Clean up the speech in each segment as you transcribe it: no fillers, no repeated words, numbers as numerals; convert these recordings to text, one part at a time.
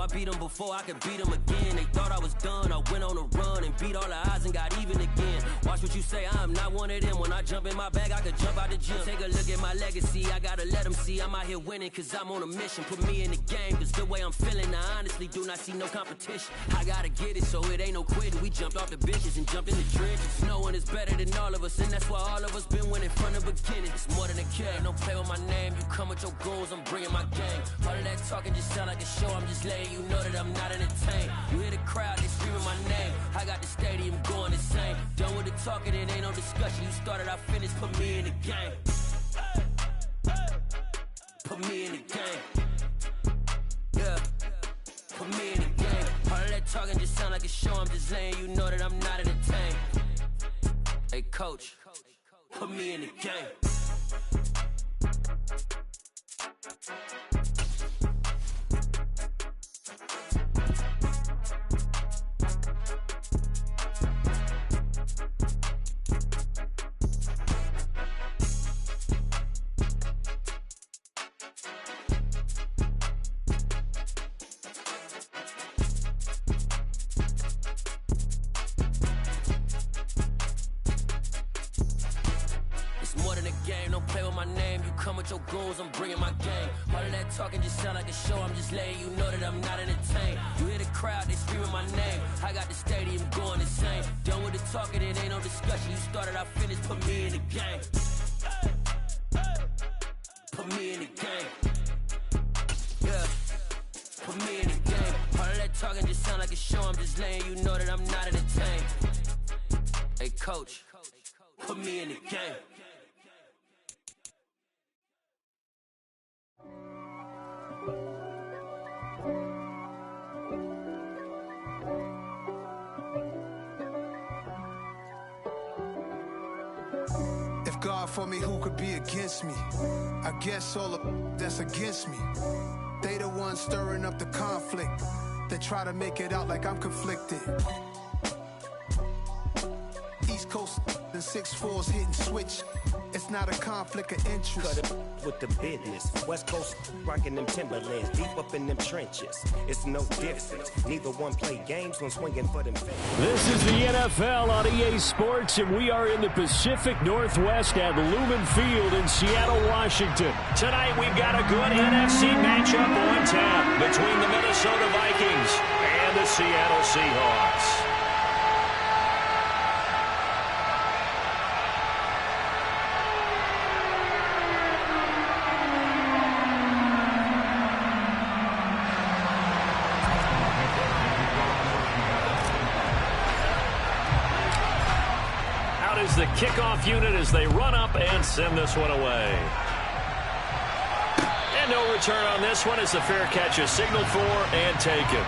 I beat them before I could beat them again. They thought I was done, I went on a run and beat all the odds and got even again. Watch what you say, I'm not one of them. When I jump in my bag, I could jump out the gym. Take a look at my legacy, I gotta let them see I'm out here winning, cause I'm on a mission. Put me in the game, cause the way I'm feeling, I honestly do not see no competition. I gotta get it, so it ain't no quitting. We jumped off the benches and jumped in the trenches. No one is better than all of us, and that's why all of us been winning from the beginning. It's more than a game, don't play with my name. You come with your goons, I'm bringing my game. All of that talking just sound like a show, I'm just letting you know that I'm not entertained. You hear the crowd, they screaming my name. I got the stadium going insane. Done with the talking, it ain't no discussion. You started, I finished, put me in the game. Put me in the game. Yeah, put me in the game. All of that talking just sound like a show, I'm just letting you know that I'm not entertained. Hey coach, put me in the game. Your goons, I'm bringing my game. All of that talking just sound like a show, I'm just letting you know that I'm not entertained. You hear the crowd, they screaming my name. I got the stadium going insane. Done with the talking, it ain't no discussion. You started, I finished, put me in the game. Put me in the game. Yeah, put me in the game. All of that talking just sound like a show, I'm just letting you know that I'm not entertained. Hey coach, put me in the game. God for me, who could be against me? I guess all of that's against me. They the ones stirring up the conflict. They try to make it out like I'm conflicted. East Coast and 6'4's hitting switch. It's not a conflict of interest. Cut it with the business. West Coast rocking them Timberlands, deep up in them trenches. It's no difference. Neither one play games when swinging for them. This is the NFL on EA Sports, and we are in the Pacific Northwest at Lumen Field in Seattle, Washington. Tonight we've got a good NFC matchup on tap between the Minnesota Vikings and the Seattle Seahawks. The kickoff unit as they run up and send this one away. And no return on this one as the fair catch is signaled for and taken.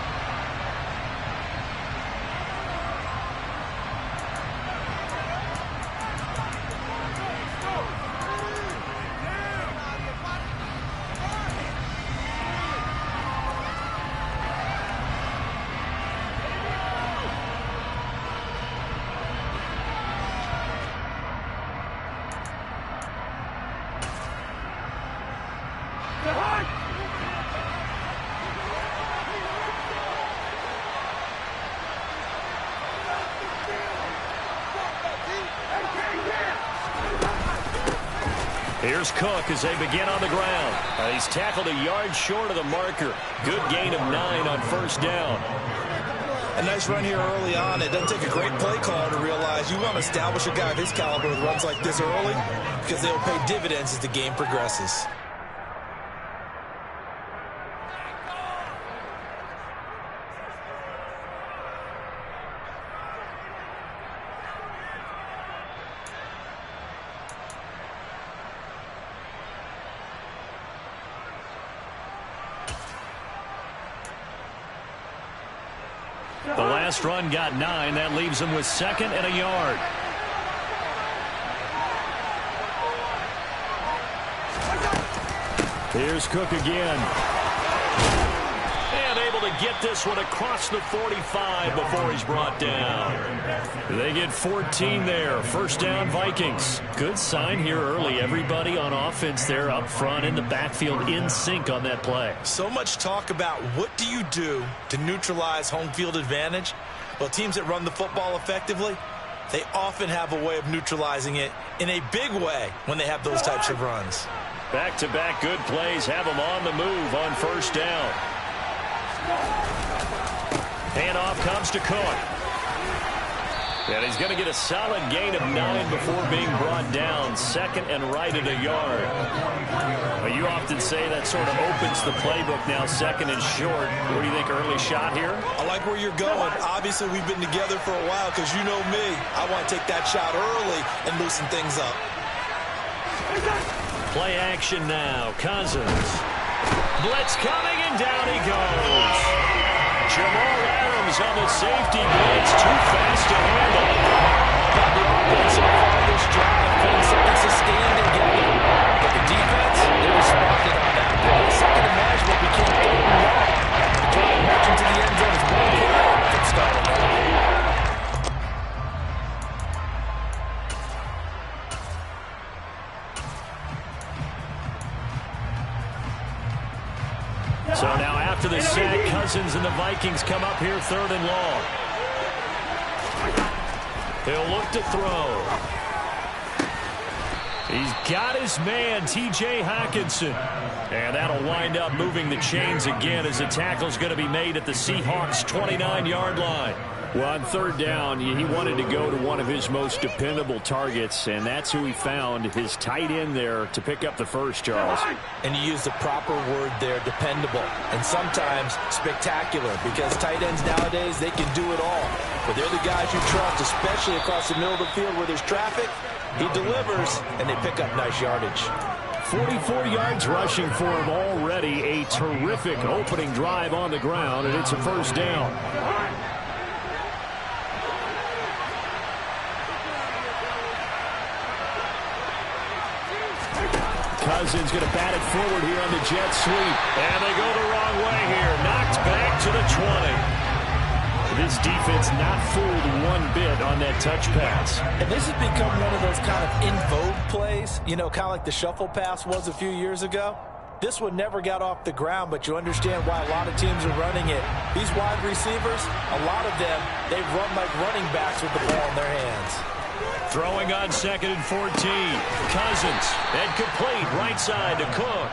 Here's Cook as they begin on the ground. He's tackled a yard short of the marker. Good gain of 9 on first down. A nice run here early on. It doesn't take a great play caller to realize you want to establish a guy of his caliber with runs like this early because they'll pay dividends as the game progresses. The last run got 9. That leaves him with 2nd and a yard. Here's Cook again. And able to to get this one across the 45 before he's brought down. They get 14 there. First down, Vikings. Good sign here early. Everybody on offense there up front in the backfield in sync on that play. So much talk about what do you do to neutralize home field advantage. Well, teams that run the football effectively, they often have a way of neutralizing it in a big way when they have those types of runs. Back-to-back good plays have them on the move on first down. Handoff comes to Cook. And he's going to get a solid gain of 9 before being brought down. Second and right at a yard. Well, you often say that sort of opens the playbook now, second and short. What do you think, early shot here? I like where you're going. Obviously, we've been together for a while because you know me. I want to take that shot early and loosen things up. Play action now. Cousins. Blitz coming, and down he goes. Jamal Adams on the safety blitz. Too fast to handle. The offense so far this drive putting something sustained together. But the defense, they responded on that play. Second and management became third and long. The drive march into the end zone is one play from start to finish. So now after the sack, Cousins and the Vikings come up here third and long. He'll look to throw. He's got his man, T.J. Hockenson. And that'll wind up moving the chains again as the tackle's going to be made at the Seahawks' 29-yard line. Well, on third down, he wanted to go to one of his most dependable targets, and that's who he found, his tight end there, to pick up the first, Charles. And you use the proper word there, dependable, and sometimes spectacular, because tight ends nowadays, they can do it all. But they're the guys you trust, especially across the middle of the field where there's traffic. He delivers, and they pick up nice yardage. 44 yards rushing for him already. A terrific opening drive on the ground, and it's a first down. Cousins going to bat it forward here on the jet sweep. And they go the wrong way here. Knocked back to the 20. This defense not fooled one bit on that touch pass. And this has become one of those kind of in vogue plays, you know, kind of like the shuffle pass was a few years ago. This one never got off the ground, but you understand why a lot of teams are running it. These wide receivers, a lot of them, they run like running backs with the ball in their hands. Throwing on second and 14. Cousins, and complete right side to Cook.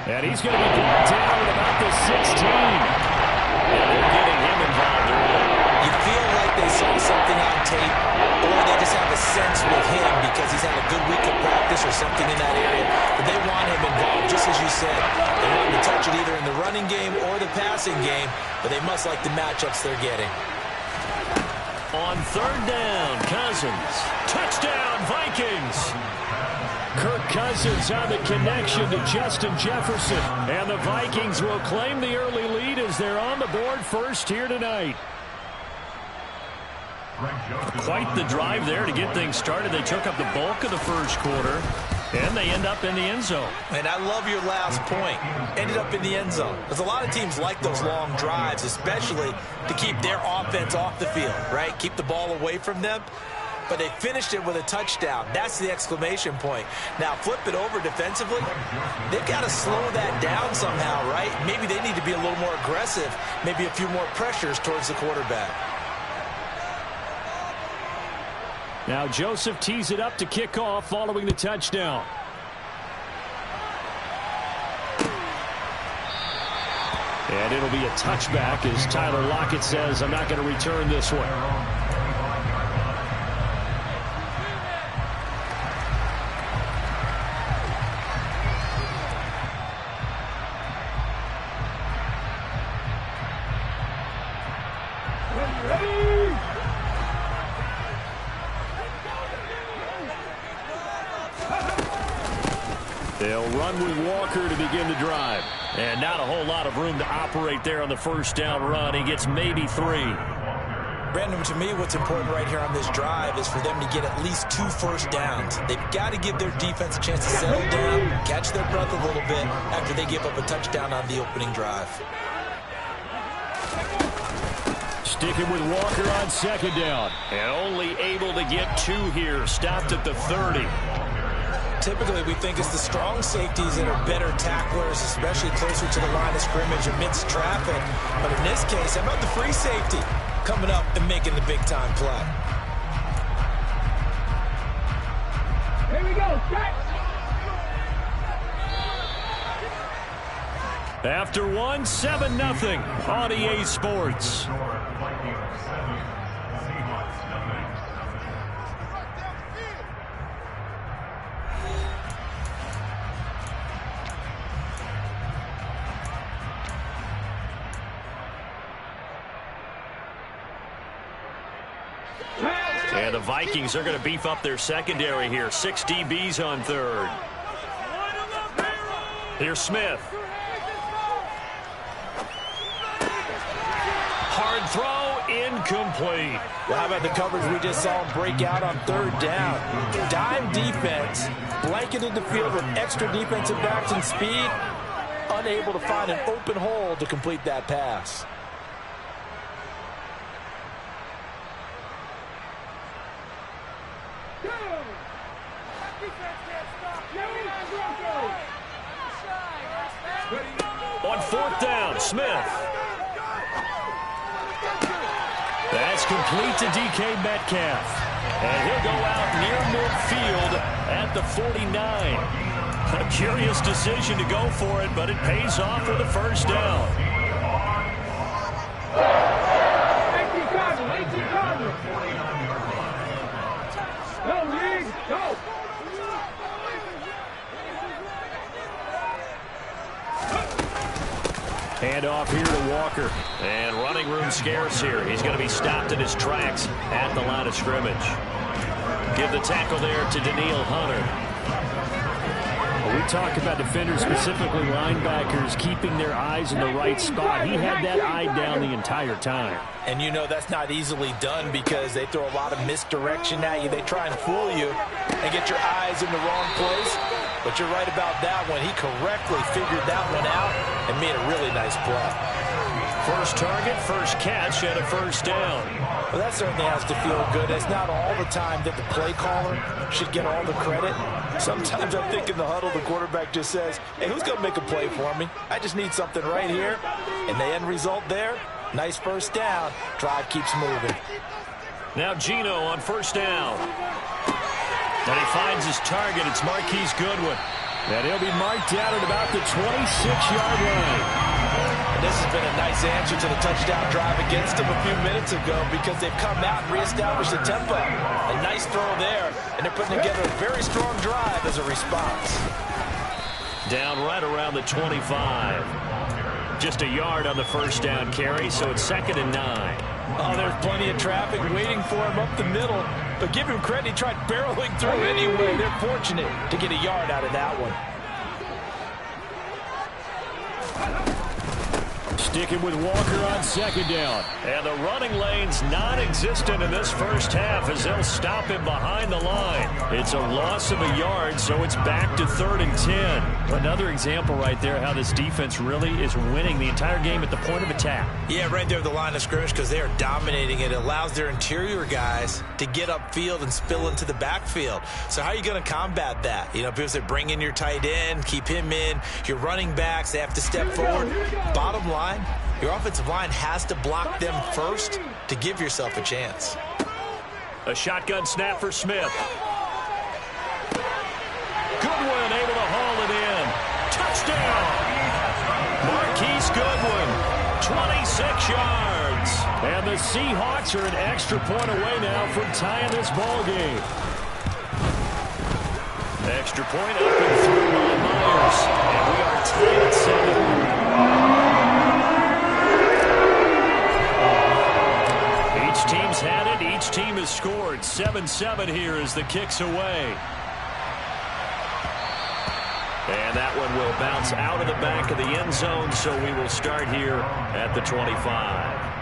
And he's going to be brought down at about the 16. And they're getting him involved early. You feel like they saw something on tape, or they just have a sense with him because he's had a good week of practice or something in that area. But they want him involved, just as you said. They want him to touch it either in the running game or the passing game, but they must like the matchups they're getting. On third down, Cousins. Touchdown, Vikings. Kirk Cousins on the connection to Justin Jefferson. And the Vikings will claim the early lead as they're on the board first here tonight. Quite the drive there to get things started. They took up the bulk of the first quarter, and they end up in the end zone. And I love your last point. Ended up in the end zone. Because a lot of teams like those long drives, especially to keep their offense off the field, right? Keep the ball away from them. But they finished it with a touchdown. That's the exclamation point. Now, flip it over defensively. They've got to slow that down somehow, right? Maybe they need to be a little more aggressive. Maybe a few more pressures towards the quarterback. Now Joseph tees it up to kick off following the touchdown. And it'll be a touchback as Tyler Lockett says, I'm not going to return this one. They'll run with Walker to begin the drive. And not a whole lot of room to operate there on the first down run. He gets maybe 3. Brandon, to me, what's important right here on this drive is for them to get at least 2 first downs. They've got to give their defense a chance to settle down, catch their breath a little bit after they give up a touchdown on the opening drive. Sticking with Walker on second down. And only able to get 2 here. Stopped at the 30. Typically, we think it's the strong safeties that are better tacklers, especially closer to the line of scrimmage amidst traffic. But in this case, how about the free safety coming up and making the big-time play? Here we go, set. After 1, 7-0 on EA Sports. And the Vikings are going to beef up their secondary here. 6 DBs on third. Here's Smith. Hard throw, incomplete. Well, how about the coverage we just saw him break out on third down? Dime defense, blanketed the field with extra defensive backs and speed, unable to find an open hole to complete that pass. On fourth down, Smith. That's complete to DK Metcalf. And he'll go out near midfield at the 49. A curious decision to go for it, but it pays off for the first down. 18 Cardinals. Go, League, go. Hand off here to Walker. And running room scarce here. He's going to be stopped in his tracks at the line of scrimmage. Give the tackle there to Danielle Hunter. We talk about defenders, specifically linebackers, keeping their eyes in the right spot. He had that eye down the entire time. And you know that's not easily done because they throw a lot of misdirection at you. They try and fool you and get your eyes in the wrong place. But you're right about that one. He correctly figured that one out and made a really nice play. First target, first catch, and a first down. Well, that certainly has to feel good. It's not all the time that the play caller should get all the credit. Sometimes I think in the huddle, the quarterback just says, hey, who's going to make a play for me? I just need something right here. And the end result there, nice first down. Drive keeps moving. Now Geno on first down. And he finds his target. It's Marquise Goodwin. And he'll be marked out at about the 26-yard line. And this has been a nice answer to the touchdown drive against them a few minutes ago because they've come out and reestablished the tempo. A nice throw there, and they're putting together a very strong drive as a response. Down right around the 25. Just a yard on the first down carry, so it's 2nd and 9. Oh, there's plenty of traffic waiting for him up the middle. But give him credit, he tried barreling through anyway. They're fortunate to get a yard out of that one. Sticking with Walker on second down. And the running lane's non-existent in this first half as they'll stop him behind the line. It's a loss of a yard, so it's back to 3rd and 10. Another example right there how this defense really is winning the entire game at the point of attack. Yeah, right there at the line of scrimmage because they are dominating it. It allows their interior guys to get upfield and spill into the backfield. So how are you going to combat that? You know, because they bring in your tight end, keep him in. Your running backs, they have to step forward. Bottom line, your offensive line has to block them first to give yourself a chance. A shotgun snap for Smith. Goodwin able to haul it in. Touchdown! Marquise Goodwin, 26 yards. And the Seahawks are an extra point away now from tying this ball game. Extra point up and through by Myers. And we are tied at 7. Each team's had it. Each team has scored. 7-7 here as the kick's away. And that one will bounce out of the back of the end zone, so we will start here at the 25.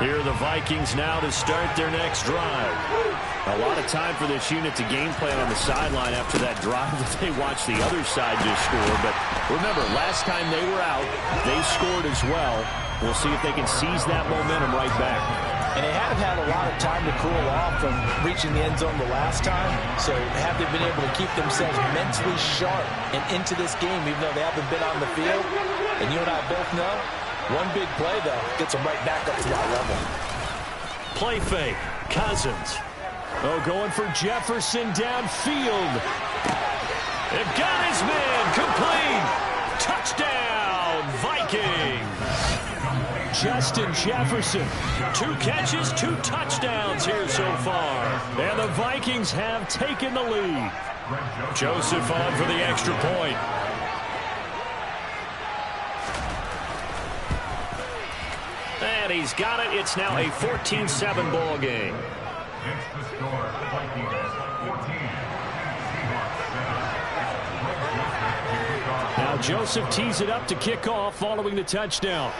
Here are the Vikings now to start their next drive. A lot of time for this unit to game plan on the sideline after that drive that they watched the other side just score. But remember, last time they were out, they scored as well. We'll see if they can seize that momentum right back. And they have had a lot of time to cool off from reaching the end zone the last time. So have they been able to keep themselves mentally sharp and into this game, even though they haven't been on the field? And you and I both know, one big play, though, gets them right back up to that level. Play fake. Cousins. Oh, going for Jefferson downfield. They've got his man. Complete. Touchdown, Vikings. Justin Jefferson. 2 catches, 2 touchdowns here so far. And the Vikings have taken the lead. Joseph on for the extra point. And he's got it. It's now a 14-7 ball game. Now Joseph tees it up to kick off following the touchdown.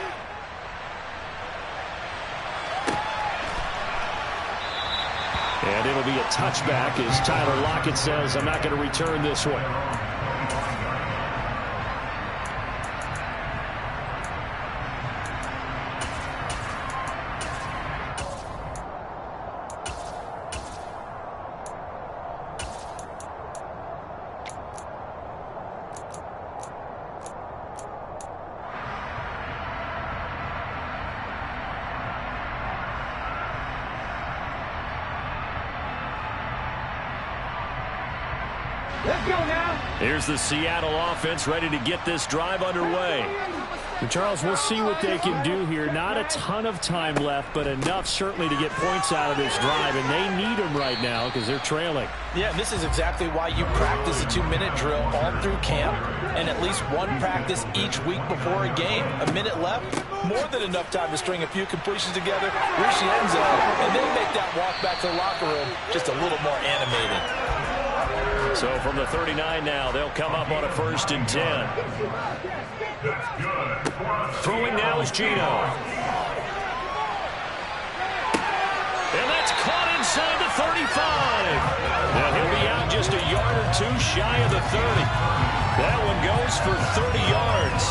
And it'll be a touchback as Tyler Lockett says, I'm not going to return this one. Let's go now. Here's the Seattle offense ready to get this drive underway. And Charles, we'll see what they can do here. Not a ton of time left, but enough certainly to get points out of this drive, and they need them right now because they're trailing. Yeah, this is exactly why you practice a 2-minute drill all through camp and at least one practice each week before a game. A minute left, more than enough time to string a few completions together, reach the end zone, and then make that walk back to the locker room just a little more animated. So from the 39 now, they'll come up on a 1st and 10. Throwing now is Geno. And that's caught inside the 35. Now he'll be out just a yard or 2 shy of the 30. That one goes for 30 yards.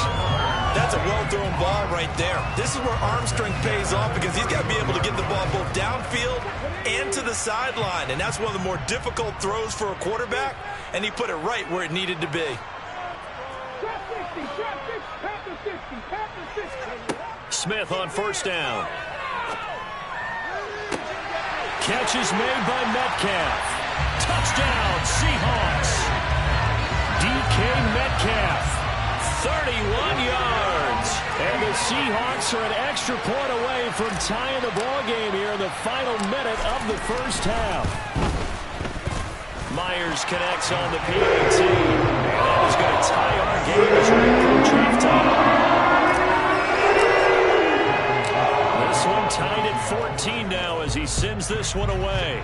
That's a well-thrown ball right there. This is where arm strength pays off because he's got to be able to get the ball both downfield and to the sideline. And that's one of the more difficult throws for a quarterback. And he put it right where it needed to be. Smith on 1st down. Catch is made by Metcalf. Touchdown, Seahawks. DK Metcalf, 31 yards. And the Seahawks are an extra point away from tying the ball game here in the final minute of the 1st half. Myers connects on the PAT. And that is going to tie our game as we approach halftime. This one tied at 14 now as he sends this one away.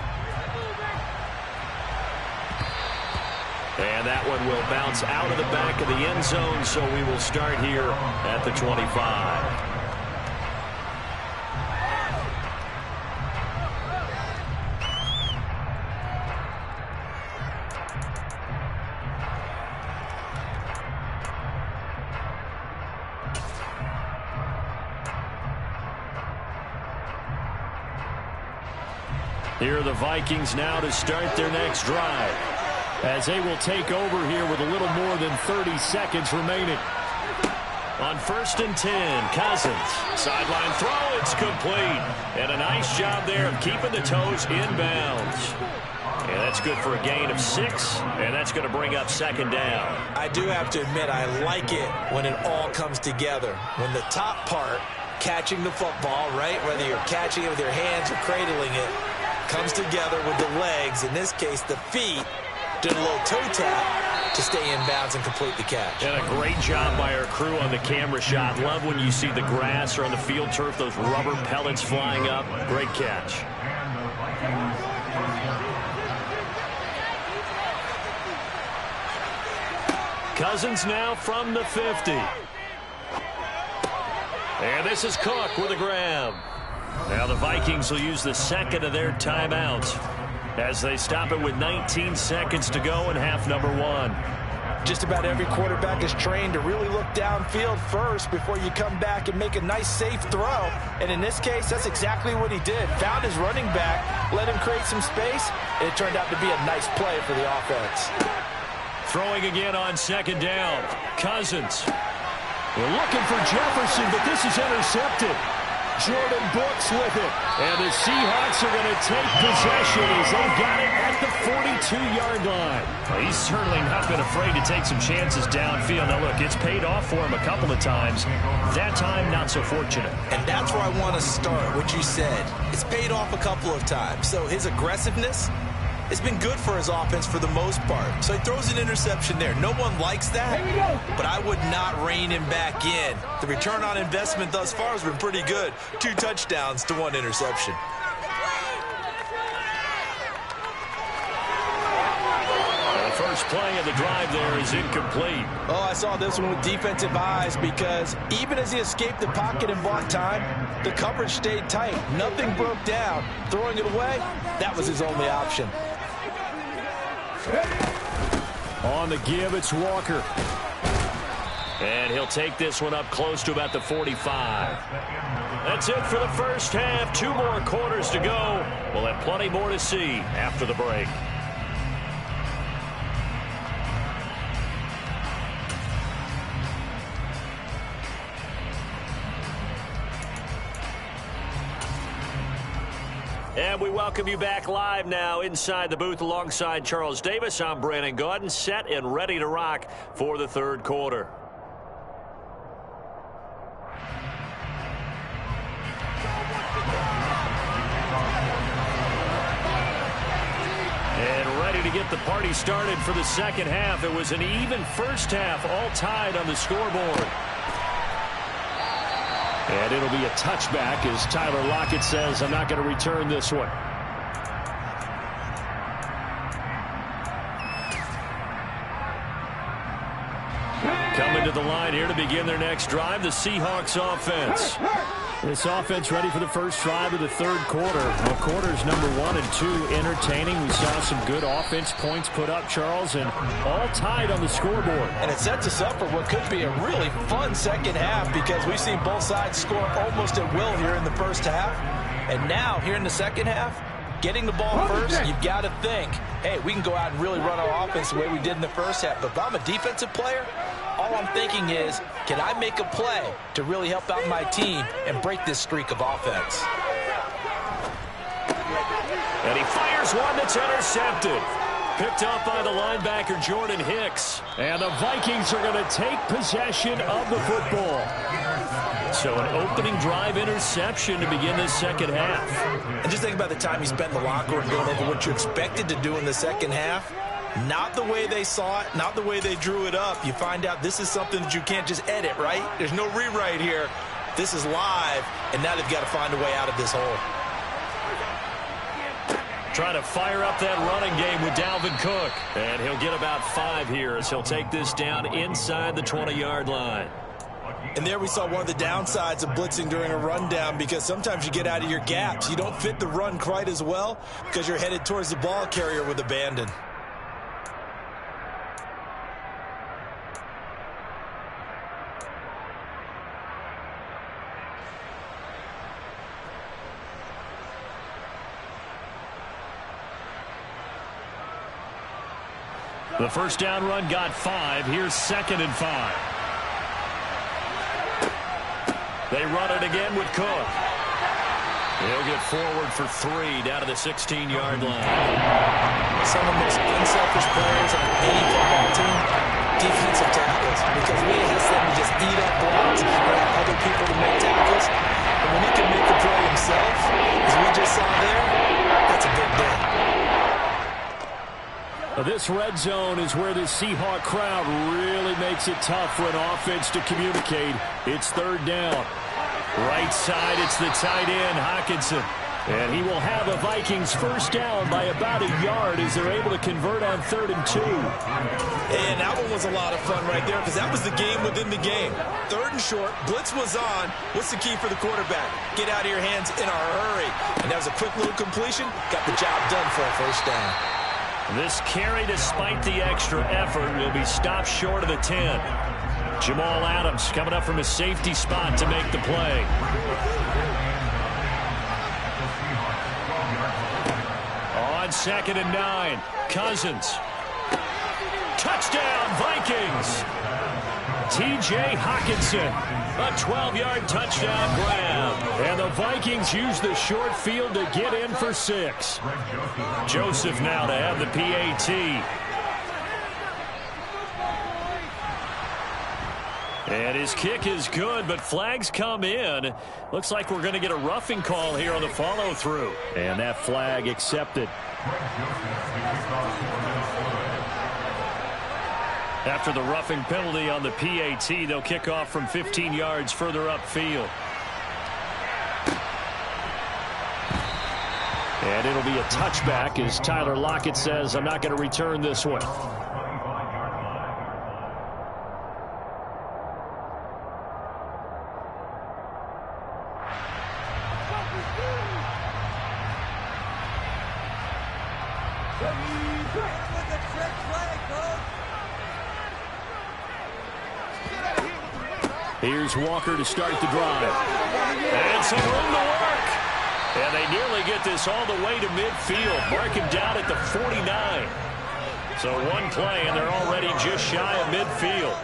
And that one will bounce out of the back of the end zone, so we will start here at the 25. Here are the Vikings now to start their next drive, as they will take over here with a little more than 30 seconds remaining. On 1st and 10, Cousins. Sideline throw, it's complete. And a nice job there of keeping the toes inbounds. And that's good for a gain of 6, and that's going to bring up 2nd down. I do have to admit, I like it when it all comes together. When the top part, catching the football, right, whether you're catching it with your hands or cradling it, comes together with the legs, in this case the feet, did a little toe tap to stay in bounds and complete the catch. And a great job by our crew on the camera shot. Love when you see the grass or on the field turf, those rubber pellets flying up. Great catch. Cousins now from the 50. And this is Cook with a grab. Now the Vikings will use the second of their timeouts as they stop it with 19 seconds to go in half number 1. Just about every quarterback is trained to really look downfield first before you come back and make a nice, safe throw. And in this case, that's exactly what he did. Found his running back, let him create some space, and it turned out to be a nice play for the offense. Throwing again on second down. Cousins. We're looking for Jefferson, but this is intercepted. Jordan Brooks with it. And the Seahawks are going to take possession as they got it at the 42-yard line. Well, he's certainly not been afraid to take some chances downfield. Now, look, it's paid off for him a couple of times. That time, not so fortunate. And that's where I want to start, what you said. It's paid off a couple of times. So his aggressiveness, it's been good for his offense for the most part. So he throws an interception there. No one likes that, but I would not rein him back in. The return on investment thus far has been pretty good. 2 touchdowns to 1 interception. The first play of the drive there is incomplete. Oh, I saw this one with defensive eyes because even as he escaped the pocket and bought time, the coverage stayed tight. Nothing broke down. Throwing it away, that was his only option. On the give, it's Walker. And he'll take this one up close to about the 45. That's it for the first half. 2 more quarters to go. We'll have plenty more to see after the break. And we welcome you back live now inside the booth alongside Charles Davis. I'm Brandon Gaudin, set and ready to rock for the third quarter. And ready to get the party started for the second half. It was an even first half, all tied on the scoreboard. And it'll be a touchback as Tyler Lockett says, I'm not going to return this one. Coming to the line here to begin their next drive, the Seahawks offense. This offense ready for the first drive of the third quarter. Well, quarters number 1 and 2 entertaining. We saw some good offense points put up, Charles, and all tied on the scoreboard. And it sets us up for what could be a really fun second half because we've seen both sides score almost at will here in the first half. And now, here in the second half, getting the ball first, you've got to think, hey, we can go out and really run our offense the way we did in the first half. But if I'm a defensive player, all I'm thinking is, can I make a play to really help out my team and break this streak of offense? And he fires one that's intercepted. Picked up by the linebacker, Jordan Hicks. And the Vikings are going to take possession of the football. So an opening drive interception to begin this second half. And just think about the time you spent in the locker room going over what you expected to do in the second half. Not the way they saw it, not the way they drew it up. You find out this is something that you can't just edit, right? There's no rewrite here. This is live, and now they've got to find a way out of this hole. Trying to fire up that running game with Dalvin Cook. And he'll get about 5 here as he'll take this down inside the 20-yard line. And there we saw one of the downsides of blitzing during a rundown because sometimes you get out of your gaps. You don't fit the run quite as well because you're headed towards the ball carrier with abandon. The first down run got 5. Here's 2nd and 5. They run it again with Cook. He'll get forward for 3 down to the 16-yard line. Some of the most unselfish players on any football team, defensive tackles, because we ask them to just eat up blocks and have other people to make tackles. And when he can make the play himself, as we just saw there, that's a big day. This red zone is where the Seahawk crowd really makes it tough for an offense to communicate. It's 3rd down. Right side, it's the tight end, Hockenson. And he will have a Vikings first down by about a yard as they're able to convert on 3rd and 2. And that one was a lot of fun right there because that was the game within the game. 3rd and short, blitz was on. What's the key for the quarterback? Get out of your hands in a hurry. And that was a quick little completion. Got the job done for a first down. This carry, despite the extra effort, will be stopped short of the 10. Jamal Adams coming up from a safety spot to make the play. On 2nd and 9, Cousins. Touchdown, Vikings! T.J. Hockenson, a 12-yard touchdown grab. And the Vikings use the short field to get in for 6. Joseph now to have the PAT. And his kick is good, but flags come in. Looks like we're going to get a roughing call here on the follow-through. And that flag accepted. After the roughing penalty on the PAT, they'll kick off from 15 yards further upfield. And it'll be a touchback as Tyler Lockett says, I'm not going to return this one. Here's Walker to start the drive. And some room to work. And they nearly get this all the way to midfield. Mark him down at the 49. So one play, and they're already just shy of midfield.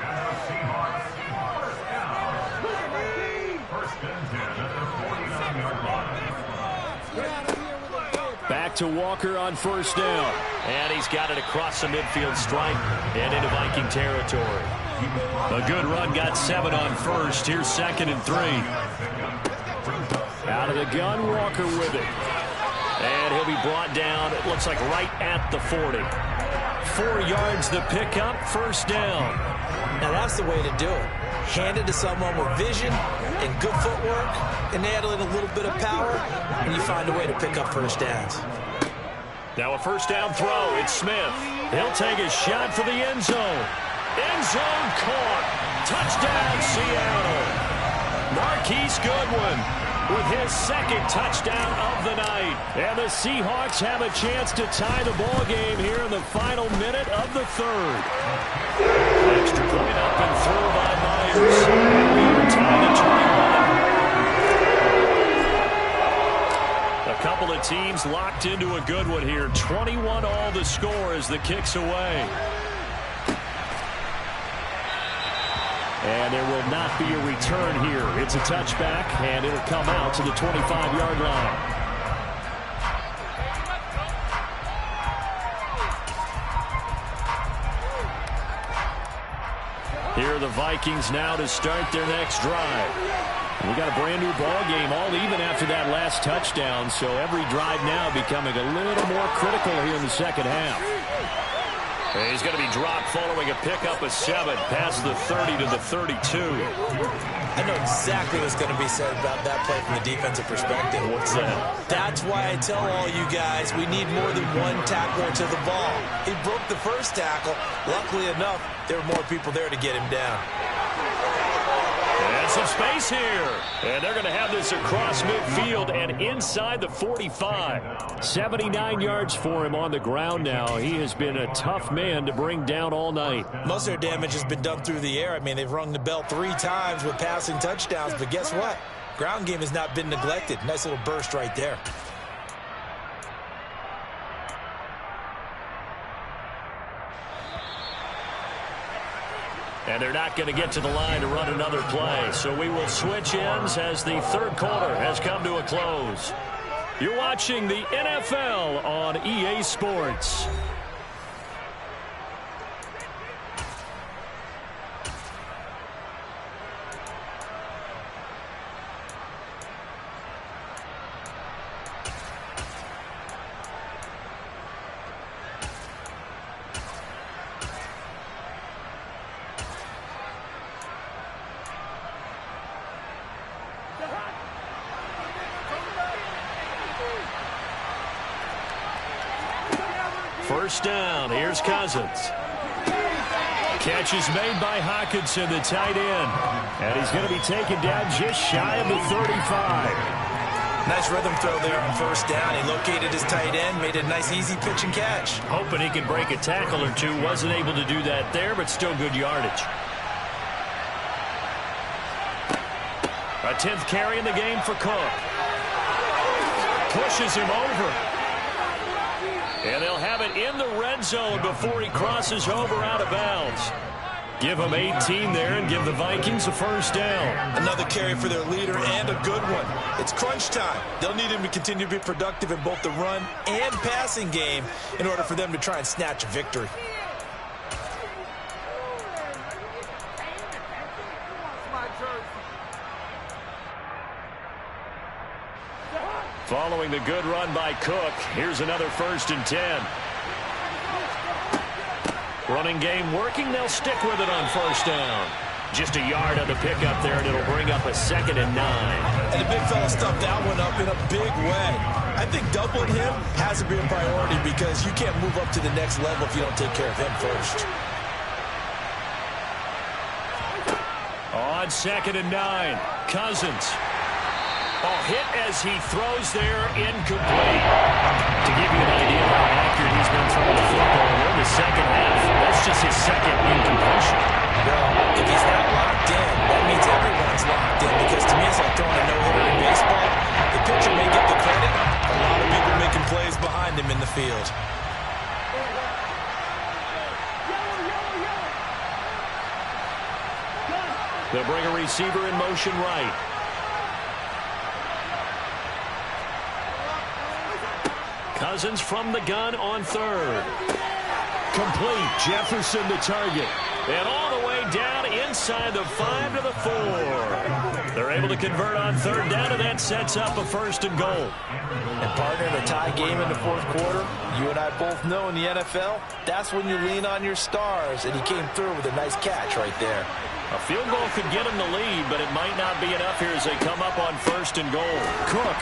Back to Walker on first down. And he's got it across the midfield stripe and into Viking territory. A good run, got 7 on first. Here's 2nd and 3. Out of the gun, Walker with it. And he'll be brought down, it looks like right at the 40. 4 yards the pickup, first down. Now that's the way to do it. Hand it to someone with vision and good footwork, and add in a little bit of power, and you find a way to pick up first downs. Now a first down throw, it's Smith. He'll take a shot for the end zone. End zone caught. Touchdown, Seattle. Marquise Goodwin with his 2nd touchdown of the night. And the Seahawks have a chance to tie the ball game here in the final minute of the 3rd. Extra point up and through by Myers. And we are tied at 21. A couple of teams locked into a good one here. 21 all the score as the kick's away. And there will not be a return here. It's a touchback, and it'll come out to the 25-yard line. Here are the Vikings now to start their next drive. We got a brand new ball game, all even after that last touchdown, so every drive now becoming a little more critical here in the second half. And he's going to be dropped following a pickup of 7 past the 30 to the 32. I know exactly what's going to be said about that play from the defensive perspective. What's that? That's why I tell all you guys we need more than one tackler to the ball. He broke the first tackle. Luckily enough, there were more people there to get him down. And some space here. And they're going to have this across midfield and inside the 45. 79 yards for him on the ground now. He has been a tough man to bring down all night. Most of their damage has been done through the air. I mean, they've rung the bell 3 times with passing touchdowns. But guess what? Ground game has not been neglected. Nice little burst right there. And they're not going to get to the line to run another play. So we will switch ends as the 3rd quarter has come to a close. You're watching the NFL on EA Sports. First down. Here's Cousins. Catch is made by Hockenson, the tight end. And he's going to be taken down just shy of the 35. Nice rhythm throw there on first down. He located his tight end, made a nice easy pitch and catch. Hoping he could break a tackle or two. Wasn't able to do that there, but still good yardage. A 10th carry in the game for Cook. Pushes him over. And they'll have it in the red zone before he crosses over out of bounds. Give them 18 there and give the Vikings a first down. Another carry for their leader and a good one. It's crunch time. They'll need him to continue to be productive in both the run and passing game in order for them to try and snatch a victory. Following the good run by Cook, here's another 1st and 10. Running game working. They'll stick with it on first down. Just a yard on the pickup there, and it'll bring up a 2nd and 9. And the big fella stuffed that one up in a big way. I think doubling him has to be a priority because you can't move up to the next level if you don't take care of him first. On 2nd and 9, Cousins. Hit as he throws there, incomplete. To give you an idea of how accurate he's been throwing the football in the second half, that's just his 2nd incompletion. Well, if he's not locked in, that means everyone's locked in because to me it's like throwing a no-hitter in baseball. The pitcher may get the credit, a lot of people making plays behind him in the field. They'll bring a receiver in motion right. Cousins from the gun on 3rd. Complete. Jefferson the target. And all the way down inside the 5 to the 4. They're able to convert on 3rd down, and that sets up a 1st and goal. And partner, in a tie game in the 4th quarter, you and I both know in the NFL, that's when you lean on your stars, and he came through with a nice catch right there. A field goal could get him the lead, but it might not be enough here as they come up on 1st and goal. Cook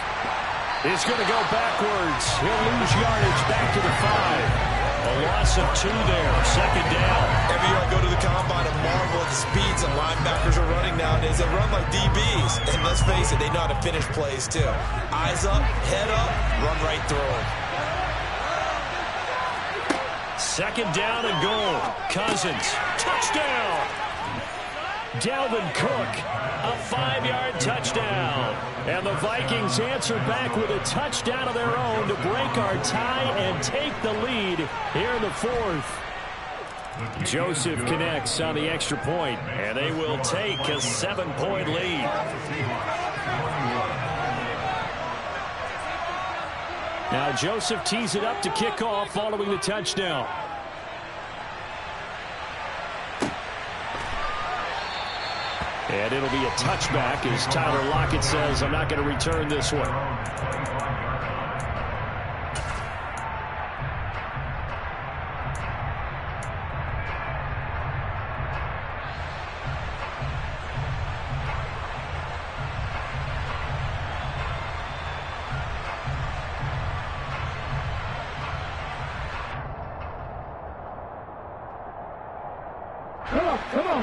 is going to go backwards. He'll lose yardage back to the 5. A loss of 2 there. 2nd down. Every year I go to the combine and marvel at the speeds that linebackers are running nowadays. They run like DBs. And let's face it, they know how to finish plays too. Eyes up, head up, run right through them. 2nd down and goal. Cousins. Touchdown. Dalvin Cook, a 5-yard touchdown. And the Vikings answer back with a touchdown of their own to break our tie and take the lead here in the 4th. Joseph connects on the extra point, and they will take a 7-point lead. Now Joseph tees it up to kick off following the touchdown. And it'll be a touchback as Tyler Lockett says, I'm not going to return this one.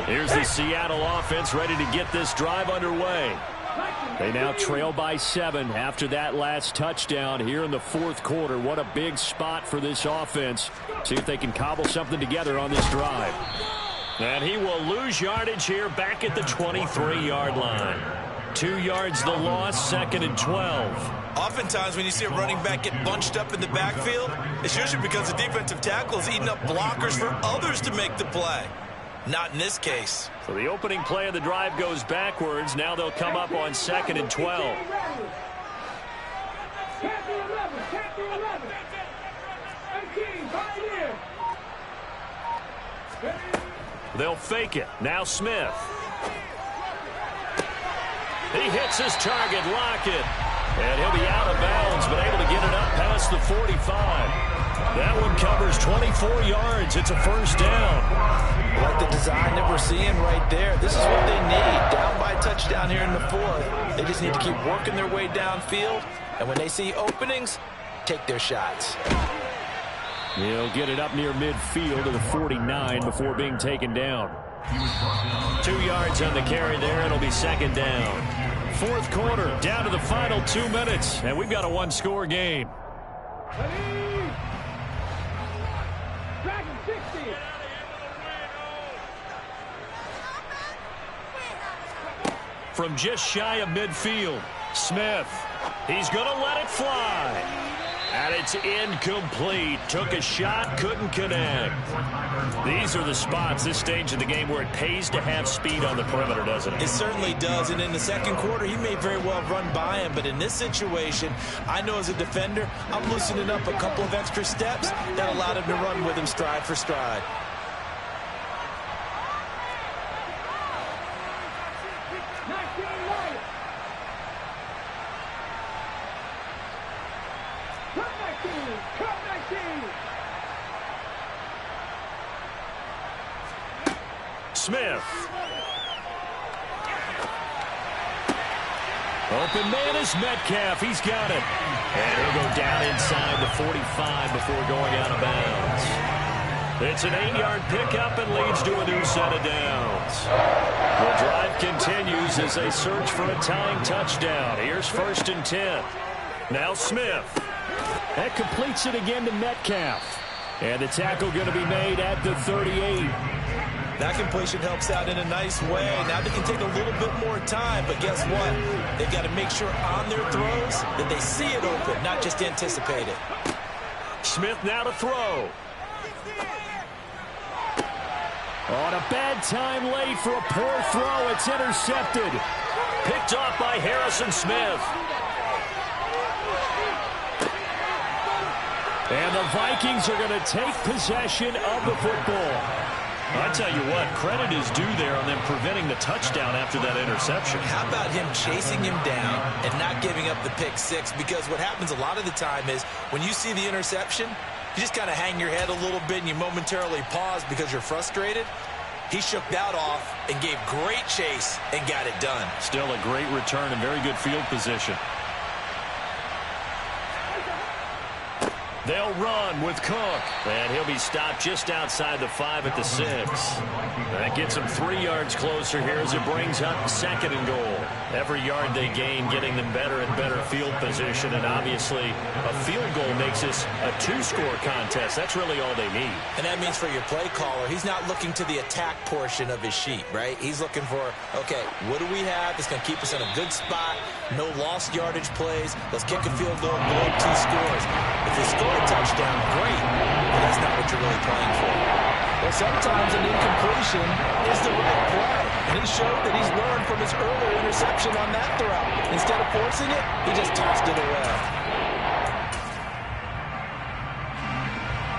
Here's the Seattle offense ready to get this drive underway. They now trail by 7 after that last touchdown here in the 4th quarter. What a big spot for this offense. See if they can cobble something together on this drive. And he will lose yardage here back at the 23-yard line. 2 yards the loss, 2nd and 12. Oftentimes when you see a running back get bunched up in the backfield, it's usually because the defensive tackle is eating up blockers for others to make the play. Not in this case. So the opening play of the drive goes backwards. Now they'll come up on 2nd and 12. They'll fake it. Now Smith. He hits his target, Lockett. And he'll be out of bounds, but able to get it up past the 45. That one covers 24 yards. It's a 1st down. Like the design that we're seeing right there. This is what they need. Down by a touchdown here in the 4th. They just need to keep working their way downfield. And when they see openings, take their shots. He'll get it up near midfield to the 49 before being taken down. 2 yards on the carry there. It'll be second down. Fourth quarter, down to the final 2 minutes, and we've got a one-score game. From just shy of midfield, Smith. He's going to let it fly. And it's incomplete. Took a shot, couldn't connect. These are the spots, this stage of the game, where it pays to have speed on the perimeter, doesn't it? It certainly does. And in the second quarter, he may very well run by him. But in this situation, I know as a defender, I'm loosening up a couple of extra steps that allowed him to run with him stride for stride. Smith. Open man is Metcalf. He's got it. And he'll go down inside the 45 before going out of bounds. It's an 8-yard pickup and leads to a new set of downs. The drive continues as they search for a tying touchdown. Here's 1st and 10. Now Smith. That completes it again to Metcalf. And the tackle going to be made at the 38. That completion helps out in a nice way. Now they can take a little bit more time, but guess what? They've got to make sure on their throws that they see it open, not just anticipate it. Smith now to throw. On a bad time late for a poor throw. It's intercepted. Picked off by Harrison Smith. And the Vikings are going to take possession of the football. I tell you what, credit is due there on them preventing the touchdown after that interception. How about him chasing him down and not giving up the pick six? Because what happens a lot of the time is when you see the interception, you just kind of hang your head a little bit and you momentarily pause because you're frustrated. He shook that off and gave great chase and got it done. Still a great return and very good field position. They'll run with Cook. And he'll be stopped just outside the 5 at the 6. That gets him 3 yards closer here as it brings up 2nd and goal. Every yard they gain getting them better and better field position. And obviously a field goal makes this a 2-score contest. That's really all they need. And that means for your play caller, he's not looking to the attack portion of his sheet, right? He's looking for, okay, what do we have that's going to keep us in a good spot? No lost yardage plays. Let's kick a field goal and blow up 2 scores. If they score a touchdown, great, but that's not what you're really playing for. Well, sometimes an incompletion is the right play, and he showed that he's learned from his earlier interception on that throw. Instead of forcing it, he just tossed it away.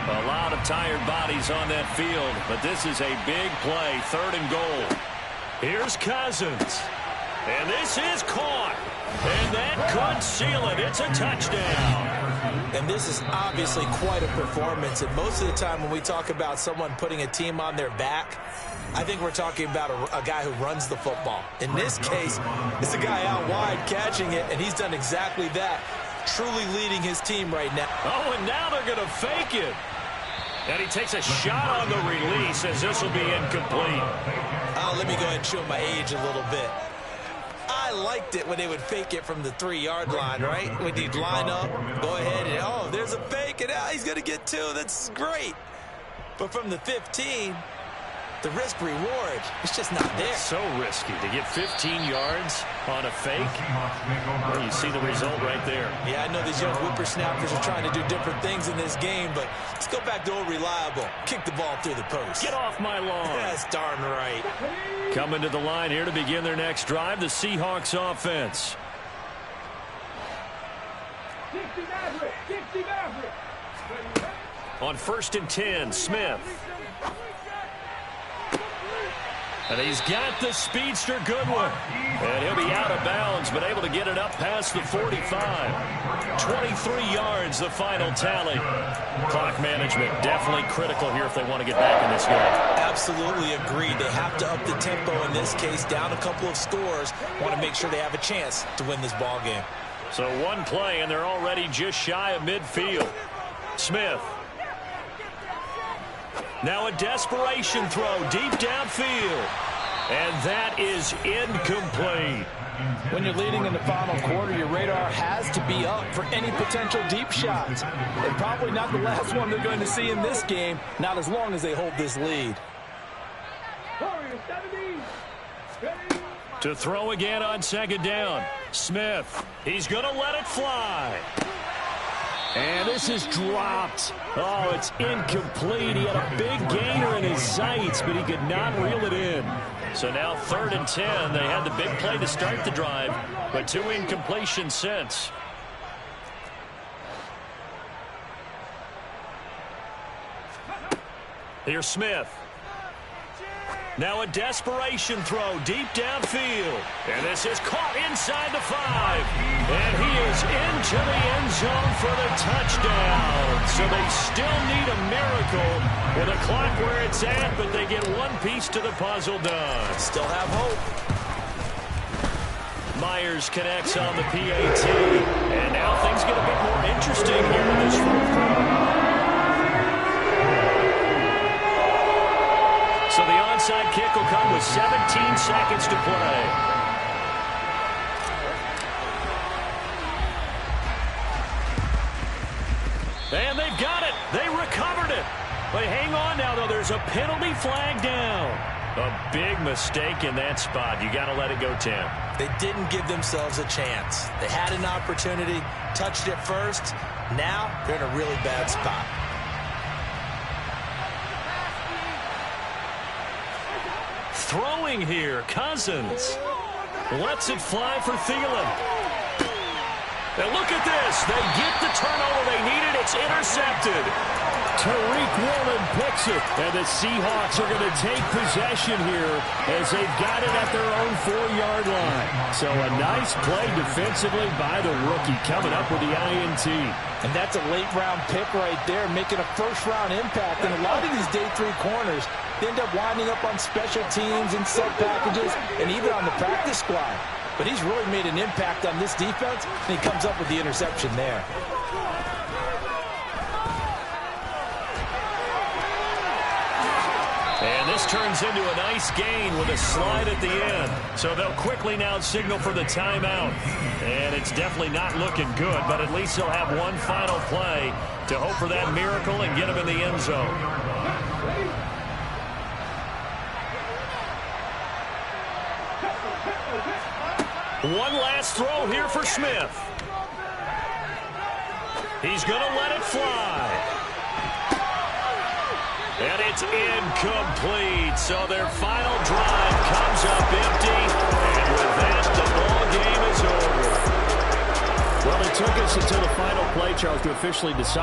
A lot of tired bodies on that field, but this is a big play, 3rd and goal. Here's Cousins, and this is caught, and that could seal it. It's a touchdown. And this is obviously quite a performance. And most of the time when we talk about someone putting a team on their back, I think we're talking about a guy who runs the football. In this case, it's a guy out wide catching it, and he's done exactly that, truly leading his team right now. Oh, and now they're going to fake it. And he takes a shot on the release as this will be incomplete. Let me go ahead and show my age a little bit. I liked it when they would fake it from the 3-yard line, right? When you'd line up, go ahead and, oh, there's a fake, and he's going to get 2. That's great. But from the 15, the risk-reward is just not there. It's so risky to get 15 yards on a fake. Well, you see the result right there. Yeah, I know these young whippersnappers are trying to do different things in this game, but let's go back to old reliable. Kick the ball through the post. Get off my lawn. That's darn right. Coming to the line here to begin their next drive, the Seahawks offense. 60 Maverick, 60 Maverick. On 1st and 10, Smith. And he's got the speedster Goodwin. And he'll be out of bounds, but able to get it up past the 45. 23 yards, the final tally. Clock management definitely critical here if they want to get back in this game. Absolutely agreed. They have to up the tempo in this case, down a couple of scores. Want to make sure they have a chance to win this ball game. So one play, and they're already just shy of midfield. Smith. Now a desperation throw deep downfield. And that is incomplete. When you're leading in the final quarter, your radar has to be up for any potential deep shots. And probably not the last one they're going to see in this game, not as long as they hold this lead. To throw again on second down. Smith, he's going to let it fly. And this is dropped. Oh, it's incomplete. He had a big gainer in his sights, but he could not reel it in. So now 3rd and 10. They had the big play to start the drive, but 2 incompletions since. Here's Smith. Now a desperation throw deep downfield. And this is caught inside the 5. And he is into the end zone for the touchdown. So they still need a miracle with a clock where it's at, but they get one piece to the puzzle done. Still have hope. Myers connects on the PAT. And now things get a bit more interesting here in this 4th quarter. So the onside kick will come with 17 seconds to play. And they've got it. They recovered it. But hang on now, though. There's a penalty flag down. A big mistake in that spot. You got to let it go, Tim. They didn't give themselves a chance. They had an opportunity, touched it first. Now they're in a really bad spot. Throwing here, Cousins lets it fly for Thielen. And look at this. They get the turnover they needed. It's intercepted. Tariq Woolen picks it. And the Seahawks are going to take possession here as they've got it at their own 4-yard line. So a nice play defensively by the rookie coming up with the INT. And that's a late-round pick right there, making a first-round impact. And a lot of these day 3 corners, they end up winding up on special teams and set packages and even on the practice squad. But he's really made an impact on this defense, and he comes up with the interception there. And this turns into a nice gain with a slide at the end. So they'll quickly now signal for the timeout. And it's definitely not looking good, but at least they'll have one final play to hope for that miracle and get them in the end zone. One last throw here for Smith. He's going to let it fly. And it's incomplete. So their final drive comes up empty. And with that, the ball game is over. Well, it took us until the final play, Charles, to officially decide.